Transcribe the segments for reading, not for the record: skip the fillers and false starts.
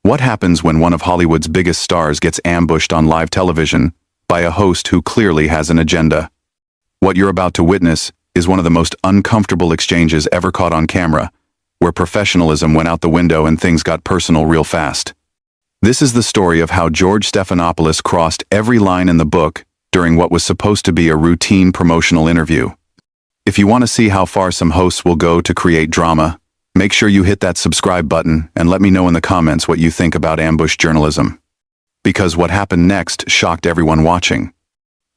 What happens when one of Hollywood's biggest stars gets ambushed on live television by a host who clearly has an agenda? What you're about to witness is one of the most uncomfortable exchanges ever caught on camera, where professionalism went out the window and things got personal real fast. This is the story of how George Stephanopoulos crossed every line in the book during what was supposed to be a routine promotional interview. If you want to see how far some hosts will go to create drama, make sure you hit that subscribe button and let me know in the comments what you think about ambush journalism. Because what happened next shocked everyone watching.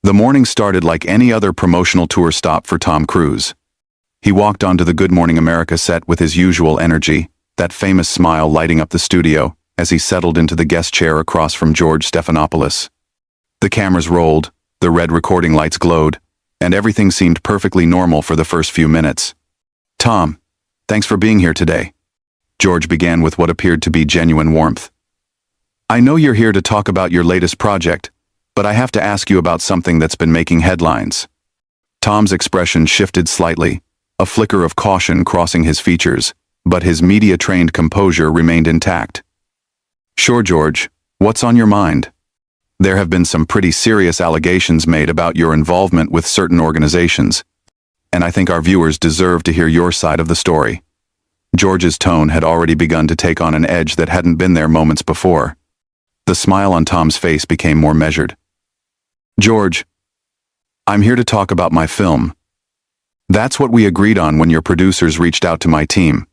The morning started like any other promotional tour stop for Tom Cruise. He walked onto the Good Morning America set with his usual energy, that famous smile lighting up the studio as he settled into the guest chair across from George Stephanopoulos. The cameras rolled, the red recording lights glowed, and everything seemed perfectly normal for the first few minutes. "Tom, thanks for being here today." George began with what appeared to be genuine warmth. "I know you're here to talk about your latest project, but I have to ask you about something that's been making headlines." Tom's expression shifted slightly, a flicker of caution crossing his features, but his media-trained composure remained intact. "Sure, George, what's on your mind?" "There have been some pretty serious allegations made about your involvement with certain organizations, and I think our viewers deserve to hear your side of the story." George's tone had already begun to take on an edge that hadn't been there moments before. The smile on Tom's face became more measured. "George, I'm here to talk about my film. That's what we agreed on when your producers reached out to my team.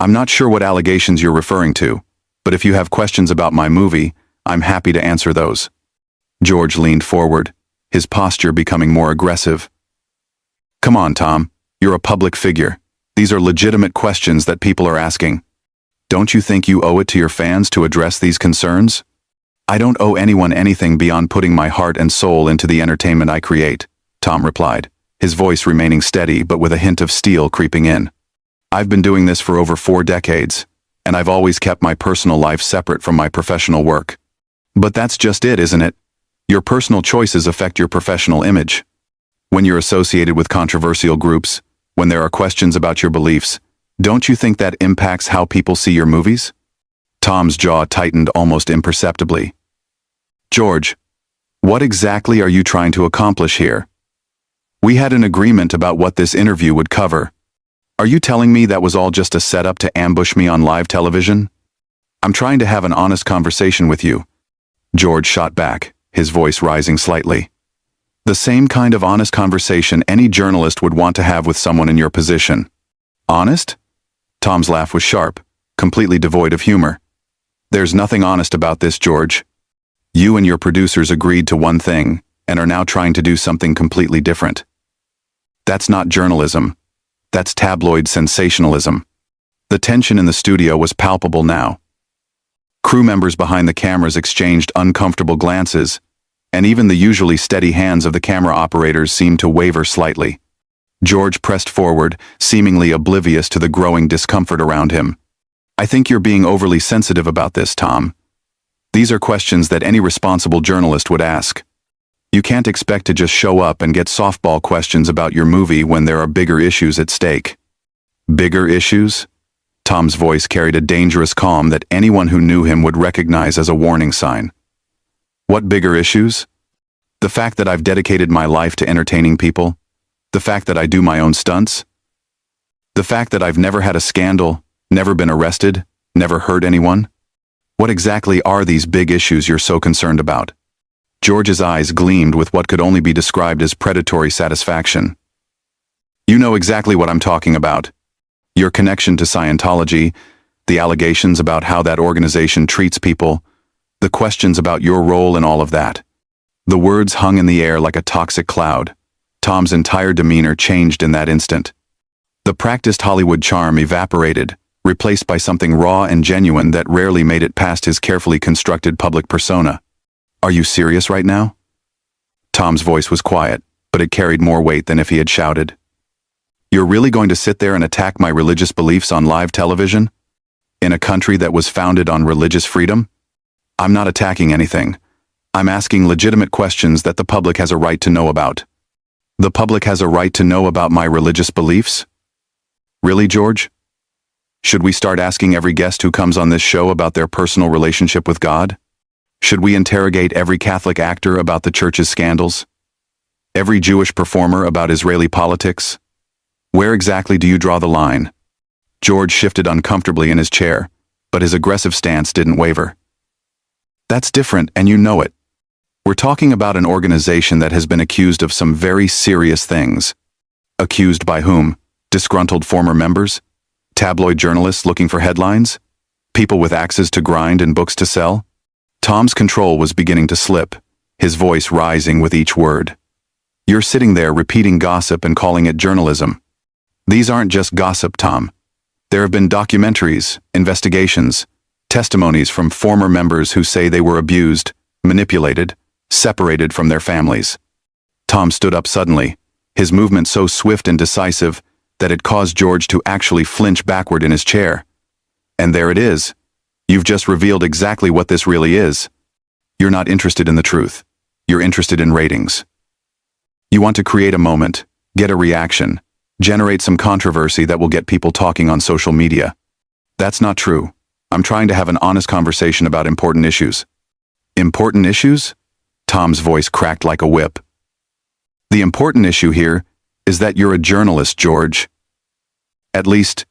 I'm not sure what allegations you're referring to, but if you have questions about my movie, I'm happy to answer those." George leaned forward, his posture becoming more aggressive. "Come on, Tom, you're a public figure. These are legitimate questions that people are asking. Don't you think you owe it to your fans to address these concerns?" "I don't owe anyone anything beyond putting my heart and soul into the entertainment I create," Tom replied, his voice remaining steady but with a hint of steel creeping in. "I've been doing this for over 4 decades, and I've always kept my personal life separate from my professional work." "But that's just it, isn't it? Your personal choices affect your professional image. When you're associated with controversial groups, when there are questions about your beliefs, don't you think that impacts how people see your movies?" Tom's jaw tightened almost imperceptibly. "George, what exactly are you trying to accomplish here? We had an agreement about what this interview would cover. Are you telling me that was all just a setup to ambush me on live television?" "I'm trying to have an honest conversation with you," George shot back, his voice rising slightly. "The same kind of honest conversation any journalist would want to have with someone in your position." "Honest?" Tom's laugh was sharp, completely devoid of humor. "There's nothing honest about this, George. You and your producers agreed to one thing, and are now trying to do something completely different. That's not journalism. That's tabloid sensationalism." The tension in the studio was palpable now. Crew members behind the cameras exchanged uncomfortable glances, and even the usually steady hands of the camera operators seemed to waver slightly. George pressed forward, seemingly oblivious to the growing discomfort around him. "I think you're being overly sensitive about this, Tom. These are questions that any responsible journalist would ask. You can't expect to just show up and get softball questions about your movie when there are bigger issues at stake." "Bigger issues?" Tom's voice carried a dangerous calm that anyone who knew him would recognize as a warning sign. "What bigger issues?" "The fact that I've dedicated my life to entertaining people. The fact that I do my own stunts. The fact that I've never had a scandal, never been arrested, never hurt anyone. What exactly are these big issues you're so concerned about?" George's eyes gleamed with what could only be described as predatory satisfaction. "You know exactly what I'm talking about. Your connection to Scientology, the allegations about how that organization treats people, the questions about your role in all of that." The words hung in the air like a toxic cloud. Tom's entire demeanor changed in that instant. The practiced Hollywood charm evaporated, replaced by something raw and genuine that rarely made it past his carefully constructed public persona. "Are you serious right now?" Tom's voice was quiet, but it carried more weight than if he had shouted. "You're really going to sit there and attack my religious beliefs on live television? In a country that was founded on religious freedom?" "I'm not attacking anything. I'm asking legitimate questions that the public has a right to know about." "The public has a right to know about my religious beliefs?" "Really, George?" Should we start asking every guest who comes on this show about their personal relationship with God? Should we interrogate every Catholic actor about the church's scandals? Every Jewish performer about Israeli politics? Where exactly do you draw the line? George shifted uncomfortably in his chair, but his aggressive stance didn't waver. That's different, and you know it. We're talking about an organization that has been accused of some very serious things. Accused by whom? Disgruntled former members? Tabloid journalists looking for headlines? People with axes to grind and books to sell? Tom's control was beginning to slip, his voice rising with each word. You're sitting there repeating gossip and calling it journalism. These aren't just gossip, Tom. There have been documentaries, investigations, testimonies from former members who say they were abused, manipulated, separated from their families. Tom stood up suddenly, his movement so swift and decisive that it caused George to actually flinch backward in his chair. And there it is. You've just revealed exactly what this really is. You're not interested in the truth. You're interested in ratings. You want to create a moment, get a reaction, generate some controversy that will get people talking on social media. That's not true. I'm trying to have an honest conversation about important issues. Important issues? Tom's voice cracked like a whip. The important issue here is that you're a journalist, George. At least,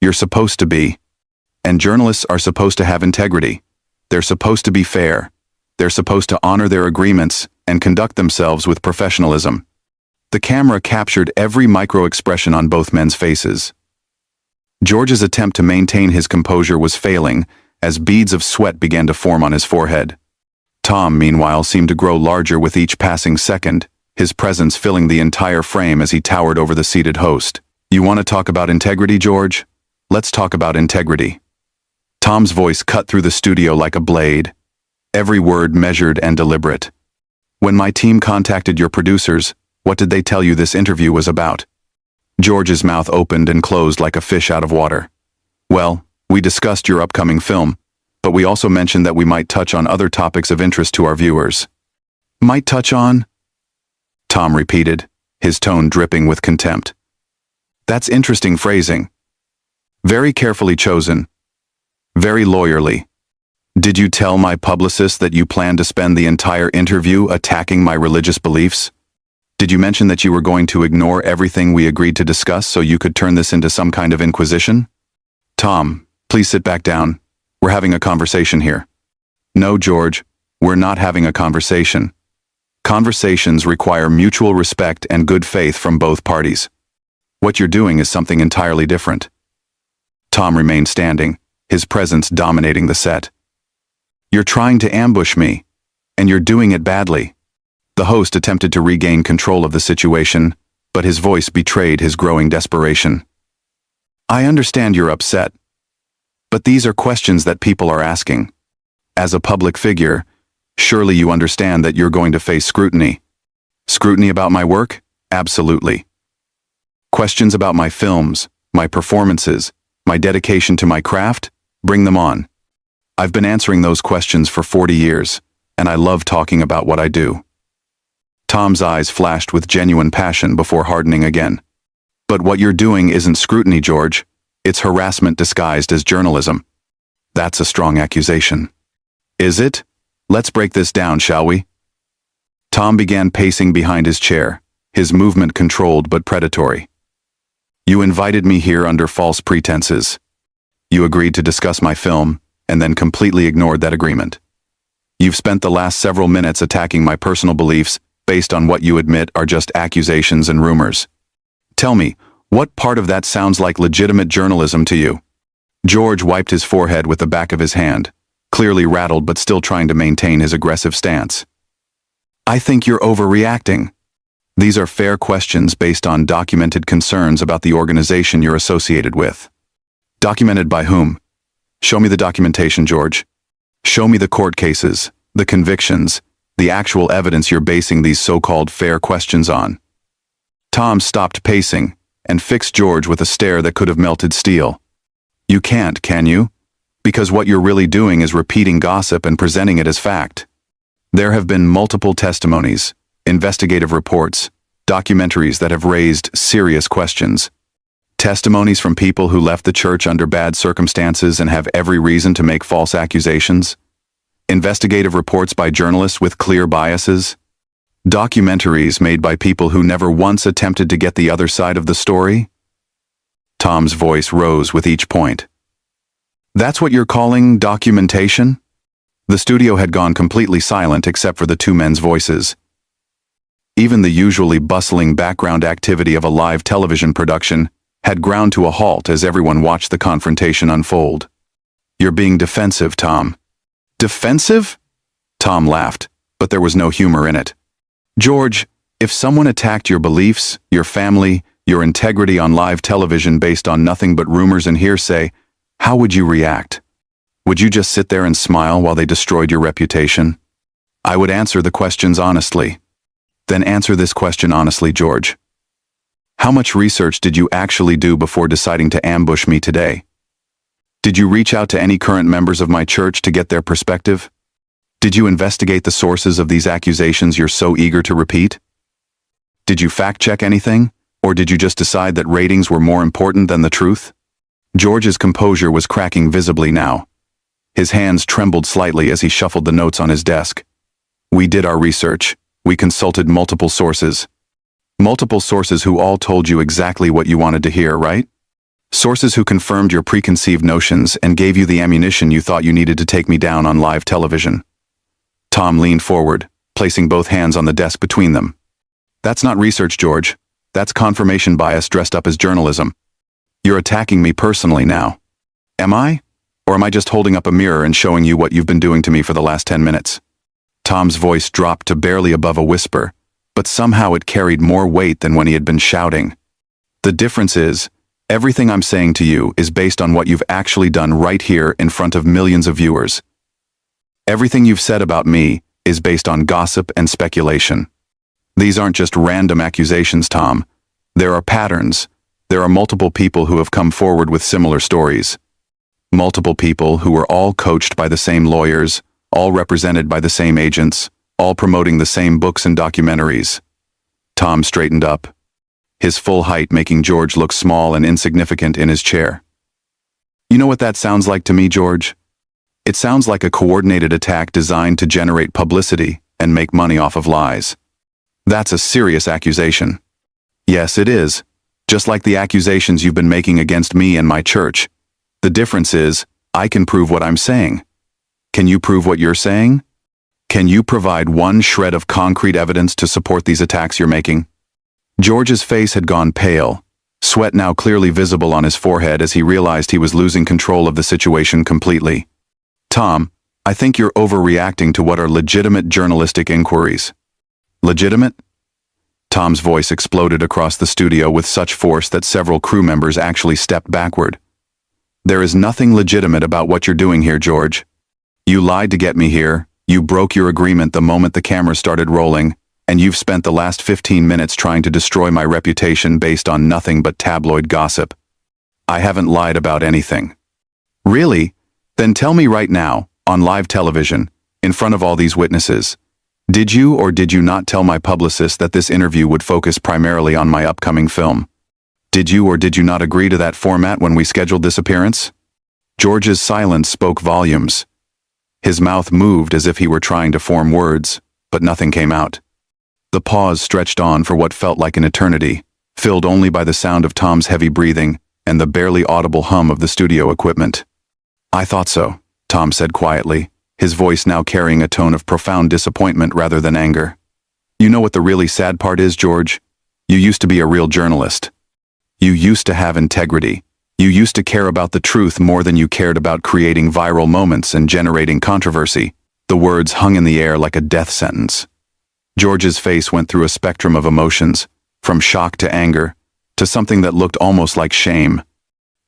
you're supposed to be. And journalists are supposed to have integrity. They're supposed to be fair. They're supposed to honor their agreements and conduct themselves with professionalism. The camera captured every micro-expression on both men's faces. George's attempt to maintain his composure was failing as beads of sweat began to form on his forehead. Tom, meanwhile, seemed to grow larger with each passing second, his presence filling the entire frame as he towered over the seated host. You want to talk about integrity, George? Let's talk about integrity. Tom's voice cut through the studio like a blade, every word measured and deliberate. When my team contacted your producers, what did they tell you this interview was about? George's mouth opened and closed like a fish out of water. Well, we discussed your upcoming film, but we also mentioned that we might touch on other topics of interest to our viewers. Might touch on? Tom repeated, his tone dripping with contempt. That's interesting phrasing. Very carefully chosen. Very lawyerly. Did you tell my publicist that you plan to spend the entire interview attacking my religious beliefs? Did you mention that you were going to ignore everything we agreed to discuss so you could turn this into some kind of inquisition? Tom, please sit back down. We're having a conversation here. No, George, we're not having a conversation. Conversations require mutual respect and good faith from both parties. What you're doing is something entirely different. Tom remained standing, his presence dominating the set. You're trying to ambush me, and you're doing it badly. The host attempted to regain control of the situation, but his voice betrayed his growing desperation. I understand you're upset, but these are questions that people are asking. As a public figure, surely you understand that you're going to face scrutiny. Scrutiny about my work? Absolutely. Questions about my films, my performances, my dedication to my craft? Bring them on. I've been answering those questions for 40 years, and I love talking about what I do. Tom's eyes flashed with genuine passion before hardening again. But what you're doing isn't scrutiny, George. It's harassment disguised as journalism. That's a strong accusation. Is it? Let's break this down, shall we? Tom began pacing behind his chair, his movement controlled but predatory. You invited me here under false pretenses. You agreed to discuss my film, and then completely ignored that agreement. You've spent the last several minutes attacking my personal beliefs based on what you admit are just accusations and rumors. Tell me, what part of that sounds like legitimate journalism to you? George wiped his forehead with the back of his hand, clearly rattled but still trying to maintain his aggressive stance. I think you're overreacting. These are fair questions based on documented concerns about the organization you're associated with. Documented by whom? Show me the documentation, George. Show me the court cases, the convictions, the actual evidence you're basing these so-called fair questions on. Tom stopped pacing and fixed George with a stare that could have melted steel. You can't, can you? Because what you're really doing is repeating gossip and presenting it as fact. There have been multiple testimonies, investigative reports, documentaries that have raised serious questions. Testimonies from people who left the church under bad circumstances and have every reason to make false accusations. Investigative reports by journalists with clear biases. Documentaries made by people who never once attempted to get the other side of the story. Tom's voice rose with each point. That's what you're calling documentation? The studio had gone completely silent except for the two men's voices. Even the usually bustling background activity of a live television production had ground to a halt as everyone watched the confrontation unfold. You're being defensive, Tom. Defensive? Tom laughed, but there was no humor in it. George, if someone attacked your beliefs, your family, your integrity on live television based on nothing but rumors and hearsay, how would you react? Would you just sit there and smile while they destroyed your reputation? I would answer the questions honestly. Then answer this question honestly, George. How much research did you actually do before deciding to ambush me today? Did you reach out to any current members of my church to get their perspective? Did you investigate the sources of these accusations you're so eager to repeat? Did you fact-check anything, or did you just decide that ratings were more important than the truth? George's composure was cracking visibly now. His hands trembled slightly as he shuffled the notes on his desk. We did our research. We consulted multiple sources. Multiple sources who all told you exactly what you wanted to hear, right? Sources who confirmed your preconceived notions and gave you the ammunition you thought you needed to take me down on live television. Tom leaned forward, placing both hands on the desk between them. That's not research, George. That's confirmation bias dressed up as journalism. You're attacking me personally now. Am I? Or am I just holding up a mirror and showing you what you've been doing to me for the last 10 minutes? Tom's voice dropped to barely above a whisper, but somehow it carried more weight than when he had been shouting. The difference is, everything I'm saying to you is based on what you've actually done right here in front of millions of viewers. Everything you've said about me is based on gossip and speculation. These aren't just random accusations, Tom. There are patterns. There are multiple people who have come forward with similar stories. Multiple people who were all coached by the same lawyers, all represented by the same agents, all promoting the same books and documentaries. Tom straightened up, his full height making George look small and insignificant in his chair. You know what that sounds like to me, George? It sounds like a coordinated attack designed to generate publicity and make money off of lies. That's a serious accusation. Yes, it is, just like the accusations you've been making against me and my church. The difference is, I can prove what I'm saying. Can you prove what you're saying? Can you provide one shred of concrete evidence to support these attacks you're making? George's face had gone pale, sweat now clearly visible on his forehead as he realized he was losing control of the situation completely. Tom, I think you're overreacting to what are legitimate journalistic inquiries. Legitimate? Tom's voice exploded across the studio with such force that several crew members actually stepped backward. There is nothing legitimate about what you're doing here, George. You lied to get me here, you broke your agreement the moment the camera started rolling, and you've spent the last 15 minutes trying to destroy my reputation based on nothing but tabloid gossip. I haven't lied about anything. Really? Then tell me right now, on live television, in front of all these witnesses, did you or did you not tell my publicist that this interview would focus primarily on my upcoming film? Did you or did you not agree to that format when we scheduled this appearance? George's silence spoke volumes. His mouth moved as if he were trying to form words, but nothing came out. The pause stretched on for what felt like an eternity, filled only by the sound of Tom's heavy breathing and the barely audible hum of the studio equipment. I thought so, Tom said quietly, his voice now carrying a tone of profound disappointment rather than anger. You know what the really sad part is, George? You used to be a real journalist. You used to have integrity. You used to care about the truth more than you cared about creating viral moments and generating controversy. The words hung in the air like a death sentence. George's face went through a spectrum of emotions, from shock to anger, to something that looked almost like shame.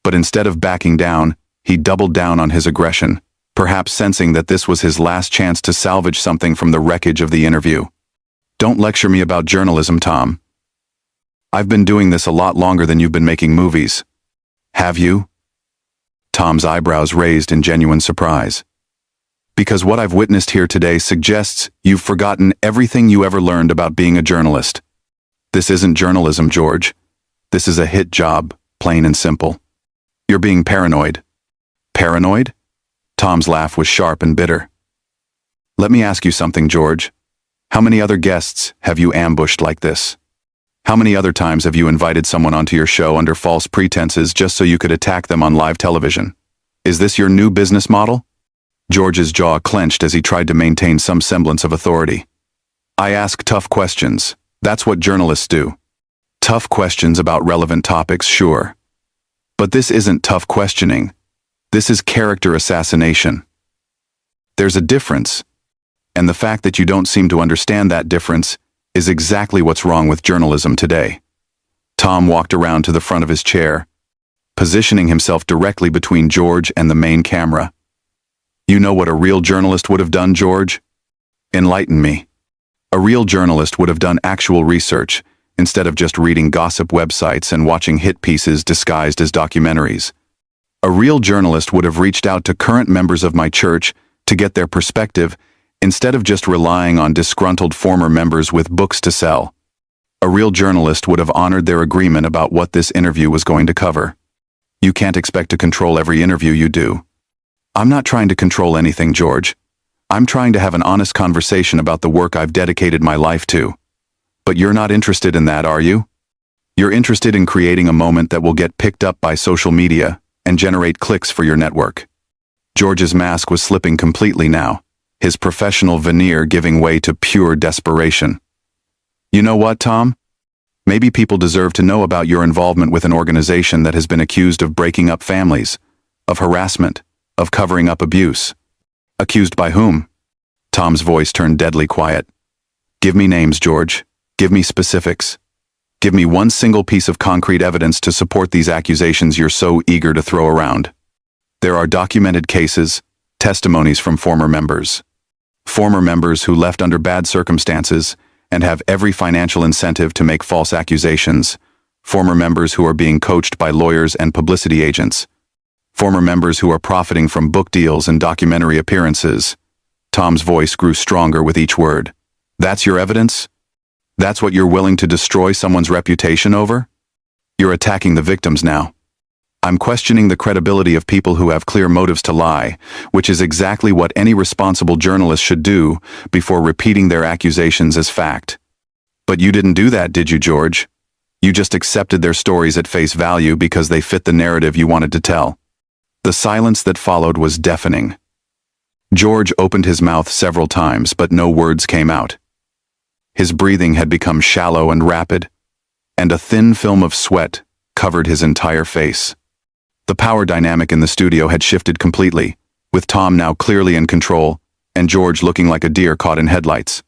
But instead of backing down, he doubled down on his aggression, perhaps sensing that this was his last chance to salvage something from the wreckage of the interview. Don't lecture me about journalism, Tom. I've been doing this a lot longer than you've been making movies. Have you? Tom's eyebrows raised in genuine surprise. Because what I've witnessed here today suggests you've forgotten everything you ever learned about being a journalist. This isn't journalism, George. This is a hit job, plain and simple. You're being paranoid. Paranoid? Tom's laugh was sharp and bitter. Let me ask you something, George. How many other guests have you ambushed like this? How many other times have you invited someone onto your show under false pretenses just so you could attack them on live television? Is this your new business model? George's jaw clenched as he tried to maintain some semblance of authority. I ask tough questions. That's what journalists do. Tough questions about relevant topics, sure. But this isn't tough questioning. This is character assassination. There's a difference. And the fact that you don't seem to understand that difference is exactly what's wrong with journalism today. Tom walked around to the front of his chair, positioning himself directly between George and the main camera. You know what a real journalist would have done, George? Enlighten me. A real journalist would have done actual research, instead of just reading gossip websites and watching hit pieces disguised as documentaries. A real journalist would have reached out to current members of my church to get their perspective, instead of just relying on disgruntled former members with books to sell. A real journalist would have honored their agreement about what this interview was going to cover. You can't expect to control every interview you do. I'm not trying to control anything, George. I'm trying to have an honest conversation about the work I've dedicated my life to. But you're not interested in that, are you? You're interested in creating a moment that will get picked up by social media and generate clicks for your network. George's mask was slipping completely now, his professional veneer giving way to pure desperation. You know what, Tom? Maybe people deserve to know about your involvement with an organization that has been accused of breaking up families, of harassment, of covering up abuse. Accused by whom? Tom's voice turned deadly quiet. Give me names, George. Give me specifics. Give me one single piece of concrete evidence to support these accusations you're so eager to throw around. There are documented cases, testimonies from former members. Former members who left under bad circumstances and have every financial incentive to make false accusations. Former members who are being coached by lawyers and publicity agents. Former members who are profiting from book deals and documentary appearances. Tom's voice grew stronger with each word. That's your evidence? That's what you're willing to destroy someone's reputation over? You're attacking the victims now. I'm questioning the credibility of people who have clear motives to lie, which is exactly what any responsible journalist should do before repeating their accusations as fact. But you didn't do that, did you, George? You just accepted their stories at face value because they fit the narrative you wanted to tell. The silence that followed was deafening. George opened his mouth several times, but no words came out. His breathing had become shallow and rapid, and a thin film of sweat covered his entire face. The power dynamic in the studio had shifted completely, with Tom now clearly in control, and George looking like a deer caught in headlights.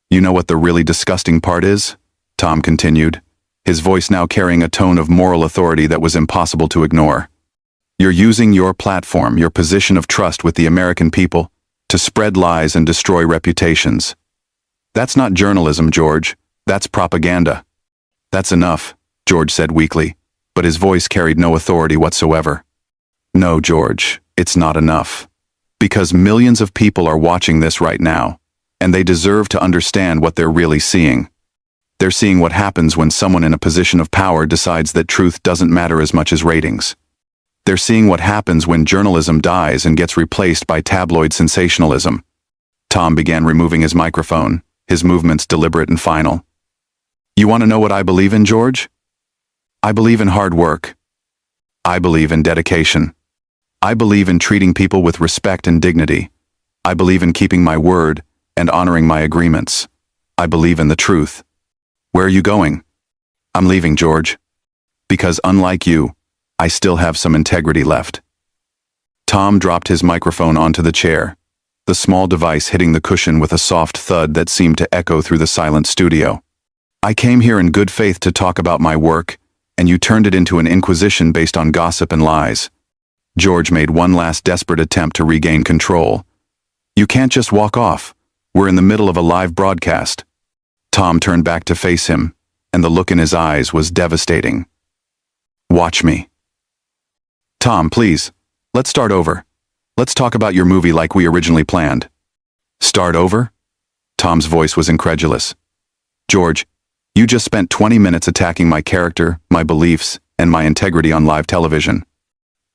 You know what the really disgusting part is? Tom continued, his voice now carrying a tone of moral authority that was impossible to ignore. You're using your platform, your position of trust with the American people, to spread lies and destroy reputations. That's not journalism, George. That's propaganda. That's enough, George said weakly, but his voice carried no authority whatsoever. No, George, it's not enough. Because millions of people are watching this right now, and they deserve to understand what they're really seeing. They're seeing what happens when someone in a position of power decides that truth doesn't matter as much as ratings. They're seeing what happens when journalism dies and gets replaced by tabloid sensationalism. Tom began removing his microphone, his movements deliberate and final. You want to know what I believe in, George? I believe in hard work. I believe in dedication. I believe in treating people with respect and dignity. I believe in keeping my word and honoring my agreements. I believe in the truth. Where are you going? I'm leaving, George. Because unlike you, I still have some integrity left. Tom dropped his microphone onto the chair, the small device hitting the cushion with a soft thud that seemed to echo through the silent studio. I came here in good faith to talk about my work, and you turned it into an inquisition based on gossip and lies. George made one last desperate attempt to regain control. You can't just walk off. We're in the middle of a live broadcast. Tom turned back to face him, and the look in his eyes was devastating. Watch me. Tom, please, let's start over. Let's talk about your movie like we originally planned. Start over? Tom's voice was incredulous. George, you just spent 20 minutes attacking my character, my beliefs, and my integrity on live television.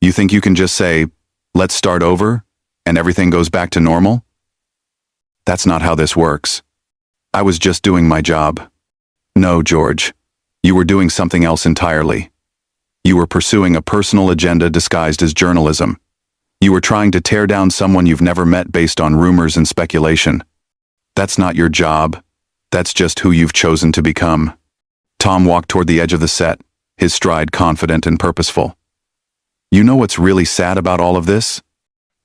You think you can just say, "Let's start over," and everything goes back to normal? That's not how this works. I was just doing my job. No, George. You were doing something else entirely. You were pursuing a personal agenda disguised as journalism. You were trying to tear down someone you've never met based on rumors and speculation. That's not your job. That's just who you've chosen to become. Tom walked toward the edge of the set, his stride confident and purposeful. You know what's really sad about all of this?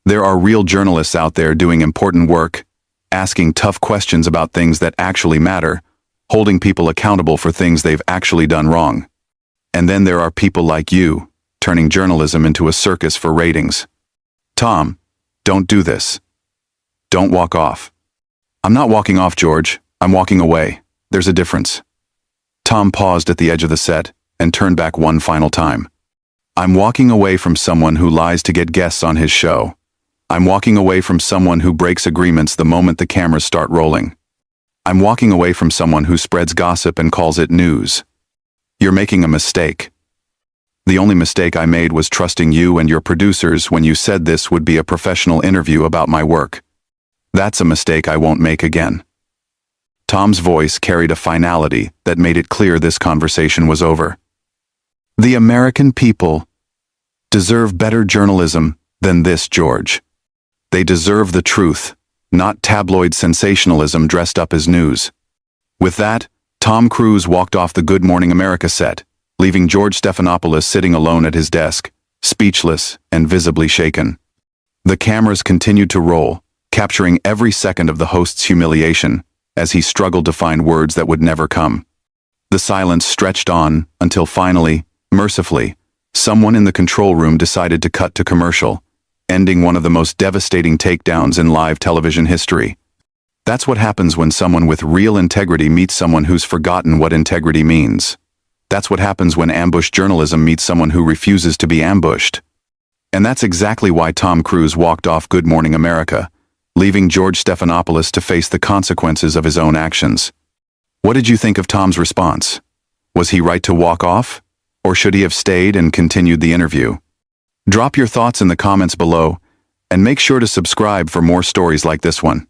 There are real journalists out there doing important work, asking tough questions about things that actually matter, holding people accountable for things they've actually done wrong. And then there are people like you, turning journalism into a circus for ratings. Tom, don't do this. Don't walk off. I'm not walking off, George. I'm walking away. There's a difference. Tom paused at the edge of the set and turned back one final time. I'm walking away from someone who lies to get guests on his show. I'm walking away from someone who breaks agreements the moment the cameras start rolling. I'm walking away from someone who spreads gossip and calls it news. You're making a mistake. The only mistake I made was trusting you and your producers when you said this would be a professional interview about my work. That's a mistake I won't make again. Tom's voice carried a finality that made it clear this conversation was over. The American people deserve better journalism than this, George. They deserve the truth, not tabloid sensationalism dressed up as news. With that, Tom Cruise walked off the Good Morning America set, leaving George Stephanopoulos sitting alone at his desk, speechless and visibly shaken. The cameras continued to roll, capturing every second of the host's humiliation as he struggled to find words that would never come. The silence stretched on until finally, mercifully, someone in the control room decided to cut to commercial, ending one of the most devastating takedowns in live television history. That's what happens when someone with real integrity meets someone who's forgotten what integrity means. That's what happens when ambush journalism meets someone who refuses to be ambushed. And that's exactly why Tom Cruise walked off Good Morning America, leaving George Stephanopoulos to face the consequences of his own actions. What did you think of Tom's response? Was he right to walk off? Or should he have stayed and continued the interview? Drop your thoughts in the comments below, and make sure to subscribe for more stories like this one.